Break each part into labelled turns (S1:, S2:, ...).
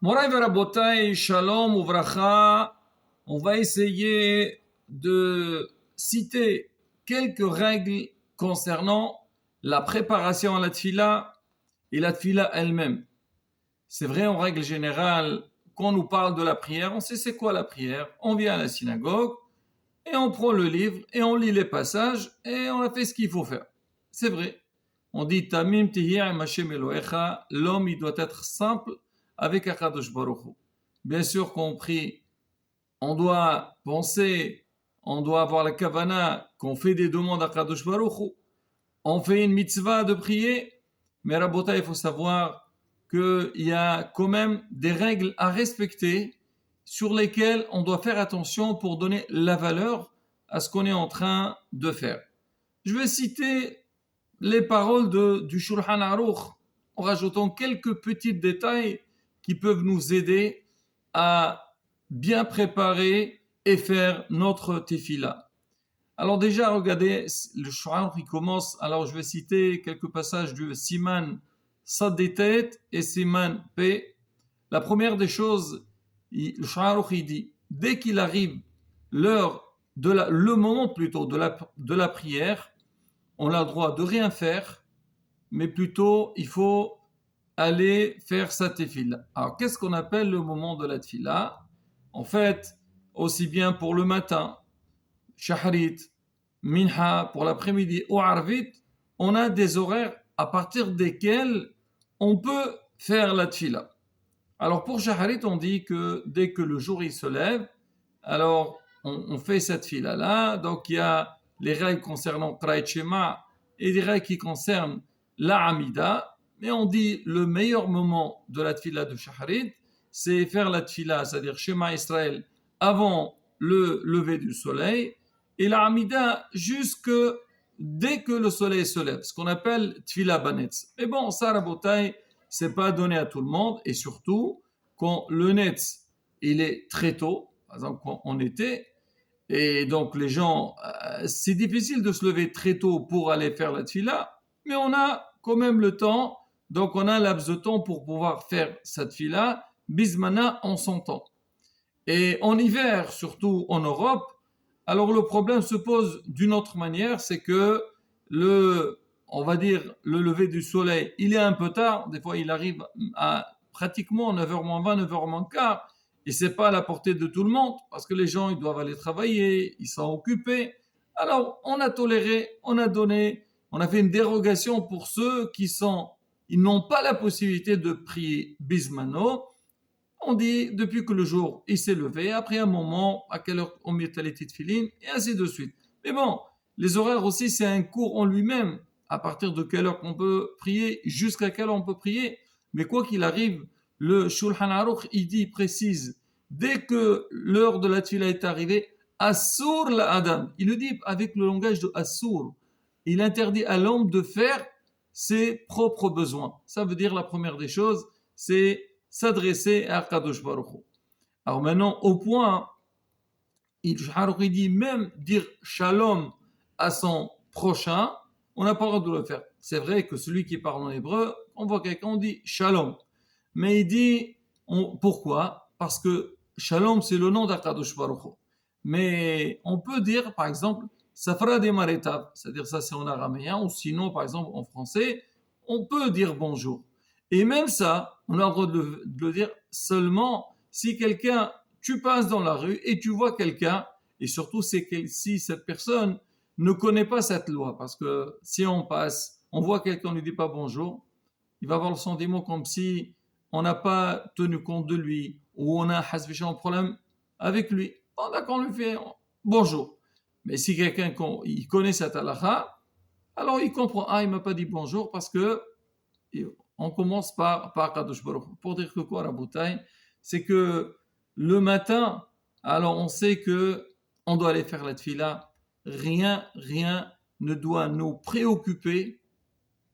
S1: Moray Verabotai, Shalom Uvracha, on va essayer de citer quelques règles concernant la préparation à la tfila et la tfila elle-même. C'est vrai en règle générale, quand on nous parle de la prière, on sait c'est quoi la prière. On vient à la synagogue et on prend le livre et on lit les passages et on a fait ce qu'il faut faire. C'est vrai. On dit Tamim Tihya Hashem Elohecha, l'homme il doit être simple avec Akadosh Baruch Hu. Bien sûr qu'on prie, on doit penser, on doit avoir la kavana qu'on fait des demandes à Akadosh Baruch Hu. On fait une mitzvah de prier, mais Rabota, il faut savoir qu'il y a quand même des règles à respecter sur lesquelles on doit faire attention pour donner la valeur à ce qu'on est en train de faire. Je vais citer les paroles du Shulchan Aruch en rajoutant quelques petits détails qui peuvent nous aider à bien préparer et faire notre tefila. Alors déjà, regardez, le Shulchan Aruch commence, alors je vais citer quelques passages du Siman Sadetet et Siman P. La première des choses, le Shulchan Aruch il dit, dès qu'il arrive le moment plutôt de la prière, on a le droit de rien faire, mais plutôt il faut aller faire sa tefila. Alors qu'est-ce qu'on appelle le moment de la tefila? En fait, aussi bien pour le matin, shahrit, minha pour l'après-midi ou arvit, on a des horaires à partir desquels on peut faire la tefila. Alors pour shahrit, on dit que dès que le jour il se lève, alors on fait cette fila-là. Donc il y a les règles concernant Qra'at Shema et des règles qui concernent la Amida. Mais on dit le meilleur moment de la tfila de Shaharit, c'est faire la tfila, c'est-à-dire Shema Israël, avant le lever du soleil, et la Amida jusque dès que le soleil se lève, ce qu'on appelle tfila banetz. Mais bon, ça, Rabotai, c'est pas donné à tout le monde, et surtout, quand le netz, il est très tôt, par exemple en été, et donc les gens, c'est difficile de se lever très tôt pour aller faire la tfila, mais on a quand même le temps, donc on a un laps de temps pour pouvoir faire cette tfila, bismana en son temps. Et en hiver, surtout en Europe, alors le problème se pose d'une autre manière, c'est que on va dire, le lever du soleil, il est un peu tard, des fois il arrive à pratiquement 9h moins 20, 9h moins quart, et c'est pas à la portée de tout le monde, parce que les gens, ils doivent aller travailler, ils sont occupés. Alors, on a toléré, on a donné, on a fait une dérogation pour ceux ils n'ont pas la possibilité de prier bismano. On dit, depuis que le jour, il s'est levé, après un moment, à quelle heure on met les petites filines, et ainsi de suite. Mais bon, les horaires aussi, c'est un cours en lui-même, à partir de quelle heure on peut prier, jusqu'à quelle heure on peut prier. Mais quoi qu'il arrive, le Shulchan Aruch, il précise, dès que l'heure de la tfila est arrivée, Assur la Adam. Il le dit avec le langage de Assur. Il interdit à l'homme de faire ses propres besoins. Ça veut dire la première des choses, c'est s'adresser à Kadosh Baruch Hu. Alors maintenant, au point, il dit même dire shalom à son prochain, on n'a pas le droit de le faire. C'est vrai que celui qui parle en hébreu, on voit quelqu'un, on dit shalom. Mais il dit, pourquoi? Parce que shalom, c'est le nom d'Akadosh Baruch Hu. Mais on peut dire, par exemple, Safra de Maretav, c'est-à-dire ça c'est en araméen, ou sinon, par exemple, en français, on peut dire bonjour. Et même ça, on a le droit de le dire seulement si tu passes dans la rue et tu vois quelqu'un, et surtout si cette personne ne connaît pas cette loi, parce que si on passe, on voit quelqu'un, on ne lui dit pas bonjour, il va avoir le sentiment comme si on n'a pas tenu compte de lui, ou on a un problème avec lui. Bon, d'accord, on lui fait bonjour. Mais si quelqu'un il connaît cette halakha, alors il comprend, il m'a pas dit bonjour parce que on commence par Kadosh Baruch. Pour dire que quoi, Rabotai, c'est que le matin, alors on sait que on doit aller faire la tfila. Rien ne doit nous préoccuper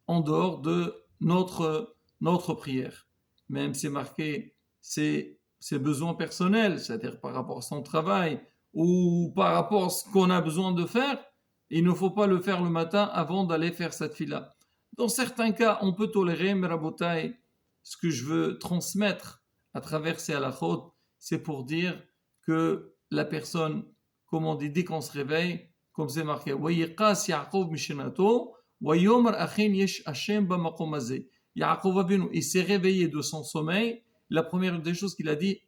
S1: en dehors de notre prière. Même c'est marqué ses besoins personnels, c'est-à-dire par rapport à son travail ou par rapport à ce qu'on a besoin de faire, il ne faut pas le faire le matin avant d'aller faire cette fila. Dans certains cas, on peut tolérer, mais Rabotai, ce que je veux transmettre à travers ces halachot, c'est pour dire que la personne, comme on dit, dès qu'on se réveille, comme c'est marqué, وَيِقَاسْ يَعْقُوب مِشْنَتُهُ وَيُومَرْ أَخِينَ يَشْ هَشَيْمْ بَمَقُومَ هَذَا. Yaakov Avinu, il s'est réveillé de son sommeil. La première des choses qu'il a dit,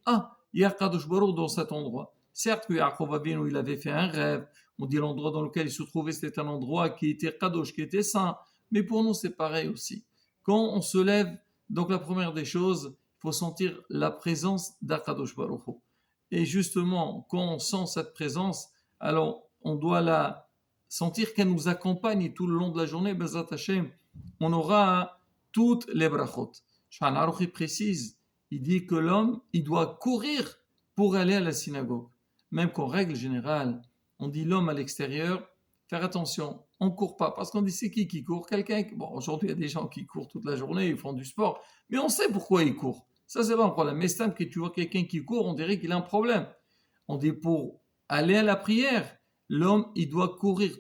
S1: il y a Kadosh Baruch dans cet endroit. Certes que Yaakov Avinu, il avait fait un rêve. On dit l'endroit dans lequel il se trouvait, c'était un endroit qui était Kadosh, qui était saint. Mais pour nous, c'est pareil aussi. Quand on se lève, donc la première des choses, il faut sentir la présence d'Akadosh Baruch Hu. Et justement, quand on sent cette présence, alors on doit la sentir qu'elle nous accompagne tout le long de la journée. Bezat Hashem, on aura toutes les brachot. Shulchan Aruch précise, il dit que l'homme, il doit courir pour aller à la synagogue. Même qu'en règle générale, on dit l'homme à l'extérieur, faire attention, on ne court pas. Parce qu'on dit c'est qui court? Quelqu'un. Bon, aujourd'hui, il y a des gens qui courent toute la journée, ils font du sport, mais on sait pourquoi ils courent. Ça, c'est pas un problème. Mais c'est que tu vois quelqu'un qui court, on dirait qu'il a un problème. On dit pour aller à la prière, l'homme, il doit courir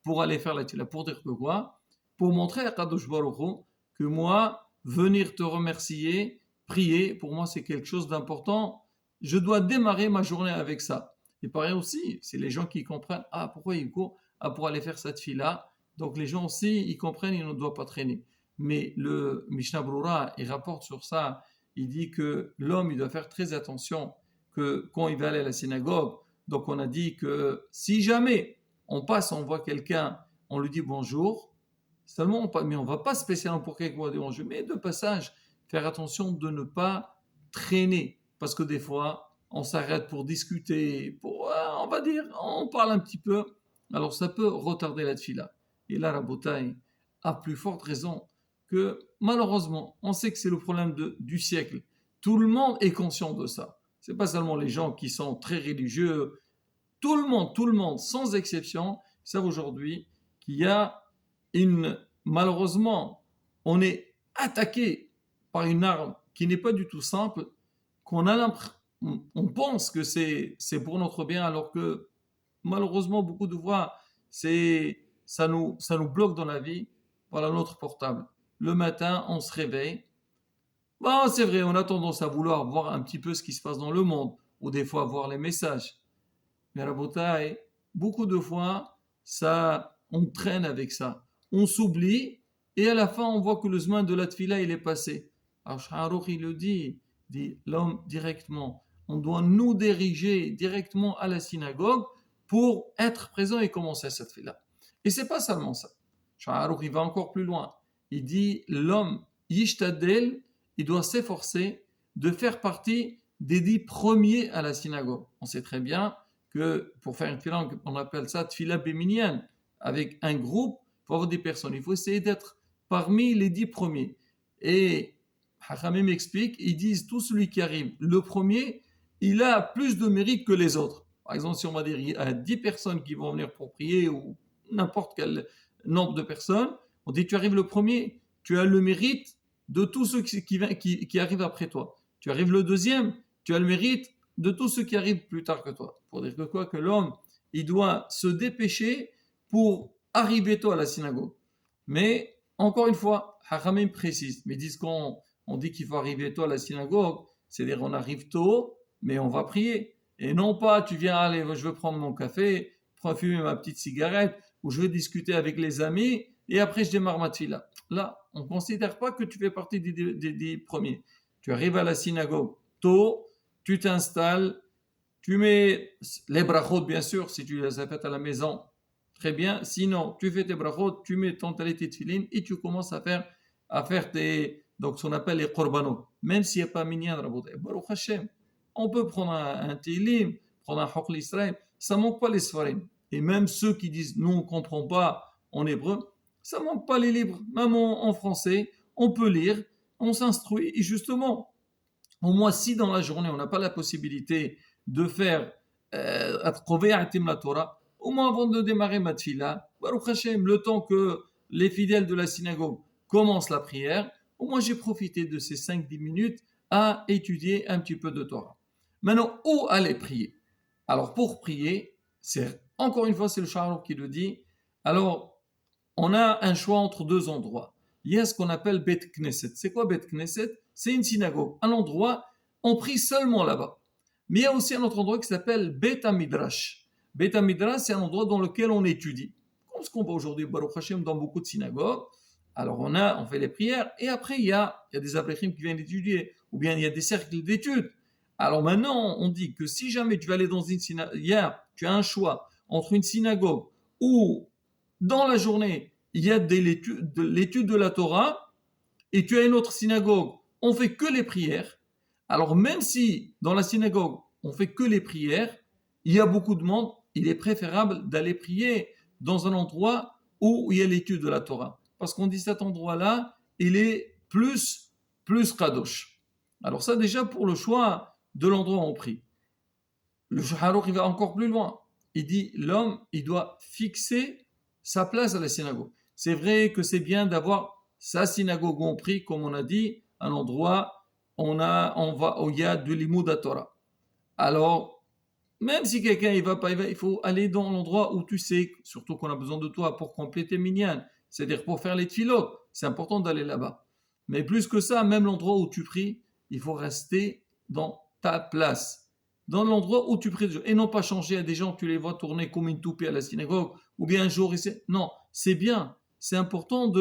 S1: pour aller faire la tila. Pour dire que quoi? Pour montrer à Kadosh Baruch Hu que moi, venir te remercier, prier, pour moi, c'est quelque chose d'important. Je dois démarrer ma journée avec ça. Et pareil aussi, c'est les gens qui comprennent, pourquoi il court? Pour aller faire cette fila. Donc les gens aussi, ils comprennent, ils ne doivent pas traîner. Mais le Mishnah Brura, il rapporte sur ça, il dit que l'homme, il doit faire très attention que quand il va aller à la synagogue, donc on a dit que si jamais on passe, on voit quelqu'un, on lui dit bonjour, seulement mais on ne va pas spécialement pour quelqu'un dire bonjour, mais de passage, faire attention de ne pas traîner, parce que des fois, on s'arrête pour discuter, on va dire, on parle un petit peu, alors ça peut retarder la tfila. Et là, Rabotai a plus forte raison que malheureusement, on sait que c'est le problème du siècle. Tout le monde est conscient de ça. Ce n'est pas seulement les gens qui sont très religieux. Tout le monde, sans exception, savent aujourd'hui qu'il y a malheureusement, on est attaqué par une arme qui n'est pas du tout simple, on pense que c'est pour notre bien, alors que malheureusement, beaucoup de fois, ça nous bloque dans la vie. Voilà notre portable. Le matin, on se réveille. C'est vrai, on a tendance à vouloir voir un petit peu ce qui se passe dans le monde, ou des fois voir les messages. Mais Rabotai, beaucoup de fois, on traîne avec ça. On s'oublie, et à la fin, on voit que le zman de la tfila, il est passé. Alors, Shaharouk, il le dit l'homme directement. On doit nous diriger directement à la synagogue pour être présent et commencer cette tfila. Et c'est pas seulement ça. Shaharouk, il va encore plus loin. Il dit, l'homme, Yishtadel, il doit s'efforcer de faire partie des 10 premiers à la synagogue. On sait très bien que pour faire une tfila, on appelle ça tfila béminienne. Avec un groupe, il faut avoir des personnes. Il faut essayer d'être parmi les 10 premiers. Et Hachamim explique, ils disent, tout celui qui arrive le premier, il a plus de mérite que les autres. Par exemple, si on va dire, il y a 10 personnes qui vont venir pour prier, ou n'importe quel nombre de personnes, on dit, tu arrives le premier, tu as le mérite de tous ceux qui arrivent après toi. Tu arrives le deuxième, tu as le mérite de tous ceux qui arrivent plus tard que toi. Pour dire que quoi? Que l'homme, il doit se dépêcher pour arriver tôt à la synagogue. Mais, encore une fois, Hachamim précise, mais disent qu'on dit qu'il faut arriver tôt à la synagogue, c'est-à-dire on arrive tôt, mais on va prier. Et non pas, tu viens, allez, je vais prendre mon café, fumer ma petite cigarette, ou je vais discuter avec les amis, et après je démarre ma tfila. Là, on ne considère pas que tu fais partie des premiers. Tu arrives à la synagogue tôt, tu t'installes, tu mets les brachot, bien sûr, si tu les as faites à la maison, très bien. Sinon, tu fais tes brachot, tu mets ton talit et tfilin, et tu commences à faire donc ce qu'on appelle les korbanot. Même s'il n'y a pas minyan, Baruch Hashem, on peut prendre un tilim, prendre un hokl Israël, ça ne manque pas les sfarim. Et même ceux qui disent, nous on ne comprend pas en hébreu, ça ne manque pas les livres. Même en français, on peut lire, on s'instruit. Et justement, au moins si dans la journée, on n'a pas la possibilité de faire trouver un thème la Torah, au moins avant de démarrer ma tfila, Baruch Hashem, le temps que les fidèles de la synagogue commencent la prière, au moins j'ai profité de ces 5-10 minutes à étudier un petit peu de Torah. Maintenant, où aller prier? Alors pour prier, encore une fois, c'est le Shaharouk qui le dit. Alors, on a un choix entre deux endroits. il y a ce qu'on appelle Bet Knesset. C'est quoi Bet Knesset? C'est une synagogue, un endroit, on prie seulement là-bas. Mais il y a aussi un autre endroit qui s'appelle Bet HaMidrash. Bet HaMidrash, c'est un endroit dans lequel on étudie. Comme ce qu'on voit aujourd'hui, Baruch Hashem, dans beaucoup de synagogues. Alors on fait les prières, et après il y a des abrechim qui viennent étudier, ou bien il y a des cercles d'études. Alors maintenant, on dit que si jamais tu vas aller dans une synagogue, hier, tu as un choix entre une synagogue où, dans la journée, il y a l'étude de la Torah, et tu as une autre synagogue, on fait que les prières. Alors même si dans la synagogue, on fait que les prières, il y a beaucoup de monde, il est préférable d'aller prier dans un endroit où il y a l'étude de la Torah. Parce qu'on dit cet endroit-là, il est plus kadosh. Alors ça déjà pour le choix de l'endroit où on prie. Le Shulchan il va encore plus loin. Il dit l'homme, il doit fixer sa place à la synagogue. C'est vrai que c'est bien d'avoir sa synagogue où on prie, comme on a dit, un endroit où il y a de l'imoud Torah. Alors, même si quelqu'un il faut aller dans l'endroit où tu sais, surtout qu'on a besoin de toi pour compléter minyan, c'est-à-dire pour faire les tfilotes, c'est important d'aller là-bas. Mais plus que ça, même l'endroit où tu pries, il faut rester dans ta place, dans l'endroit où tu pries, et non pas changer à des gens, tu les vois tourner comme une toupie à la synagogue, ou bien un jour, non, c'est bien, c'est important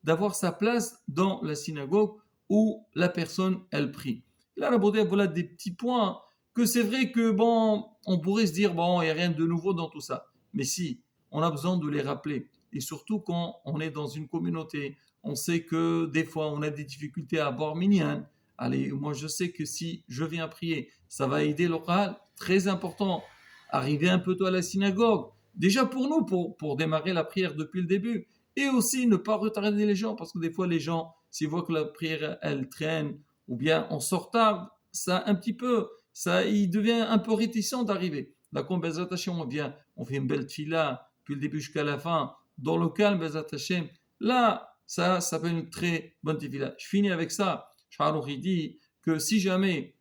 S1: d'avoir sa place dans la synagogue où la personne, elle prie. Là, la beauté, voilà des petits points que c'est vrai que, bon, on pourrait se dire, bon, il n'y a rien de nouveau dans tout ça. Mais si, on a besoin de les rappeler. Et surtout quand on est dans une communauté, on sait que des fois, on a des difficultés à avoir minyan. Allez, moi, je sais que si je viens prier, ça va aider l'oral. Très important, arriver un peu tôt à la synagogue. Déjà pour nous, pour démarrer la prière depuis le début. Et aussi ne pas retarder les gens, parce que des fois, les gens, s'ils voient que la prière, elle traîne, ou bien on sort tard, ça un petit peu, ça, il devient un peu réticent d'arriver. Là, quand Bezrat Hashem, on fait une belle tfila, puis le début jusqu'à la fin, dans le calme, Bezrat Hashem, là, ça fait une très bonne tfila. Je finis avec ça. Shaharouk, il dit que si jamais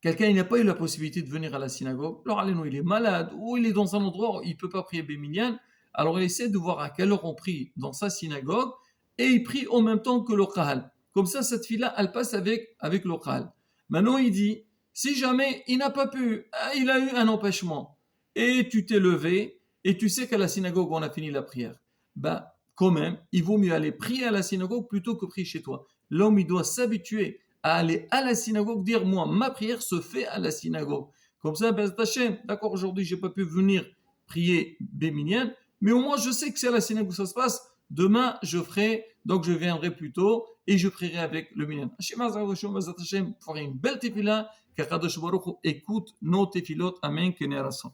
S1: quelqu'un n'a pas eu la possibilité de venir à la synagogue, alors il est malade, ou il est dans un endroit où il ne peut pas prier Béminyan, alors il essaie de voir à quelle heure on prie dans sa synagogue, et il prie en même temps que le Qahal. Comme ça, cette fille-là, elle passe avec le Qahal. Maintenant, il dit, si jamais il n'a pas pu, il a eu un empêchement, et tu t'es levé, et tu sais qu'à la synagogue, on a fini la prière, ben, quand même, il vaut mieux aller prier à la synagogue plutôt que prier chez toi. L'homme, il doit s'habituer à aller à la synagogue, dire, moi, ma prière se fait à la synagogue. Comme ça, ben, d'accord, aujourd'hui, j'ai pas pu venir prier Béminienne, mais au moins, je sais que c'est à la synagogue que ça se passe. Demain, donc je viendrai plus tôt et je prierai avec le minyan. Hashem Azar Hashem, pour une belle tefila, qu'Akadosh Baruch Hu écoute nos tefilot. Amen, Kener Rason.